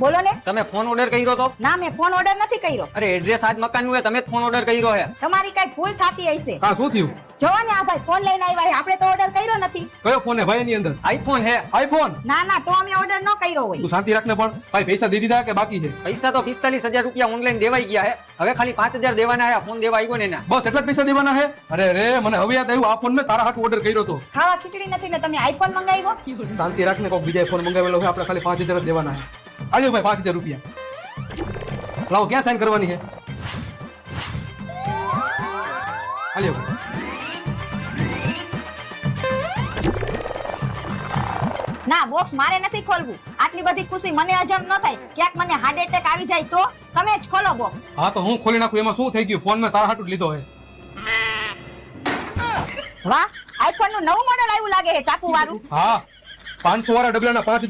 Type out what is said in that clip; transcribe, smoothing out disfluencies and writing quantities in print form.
બોલો ને. તમે ફોન ઓર્ડર કર્યો તો? ના, મેં ફોન ઓર્ડર નથી કર્યો. અરે એડ્રેસ આજ મકાનનું હે, તમે જ ફોન ઓર્ડર કર્યો હે. તમારી કઈ ભૂલ થતી હશે. હા શું થયું? જોવો ને આ ભાઈ ફોન લઈને આવ્યા છે, આપણે તો ઓર્ડર કર્યો નથી. કયો ફોન હે ભાઈ એની અંદર? આઈફોન હે. આઈફોન? ના ના, તો અમે ઓર્ડર ન કર્યો હોય. તું શાંતિ રાખને પણ. ભાઈ પૈસા દઈ દીધા કે બાકી છે? પૈસા તો 45,000 રૂપિયા ઓનલાઈન દેવાઈ ગયા હે. હવે ખાલી 5,000 દેવાના હે. ફોન દેવા આવ્યો ને એના. બસ એટલા જ પૈસા દેવાના હે? અરે રે, મને હવે યાદ આવ્યું, આ ફોન મેં તારા હાથ ઓર્ડર કર્યો તો. ખાવા ખીચડી નથી ને તમે આઈફોન મંગાવ્યો. શાંતિ રાખને, કોક બીજા ફોન મંગાવેલો છે, આપણે ખાલી 5,000 જ દેવાના છે. આલ્યો ભાઈ 5,000 રૂપિયા. લાવો, ક્યાં સાઈન કરવાની છે? આલ્યો. ના, બોક્સ મારે નથી ખોલવું. આટલી બધી ખુશી મને હજમ ન થાય. ક્યાંક મને હાર્ટ એટેક આવી જાય તો તમે જ ખોલો બોક્સ. હા તો હું ખોલી નાખું, એમાં શું થઈ ગયું? ફોન મેં તારા હાથ લીધો છે. વાહ, આઈફોન નું નવું મોડેલ આવ્યું લાગે છે, ચાકુ વાળું. હા, 500 વાળા ડબલાના 5,000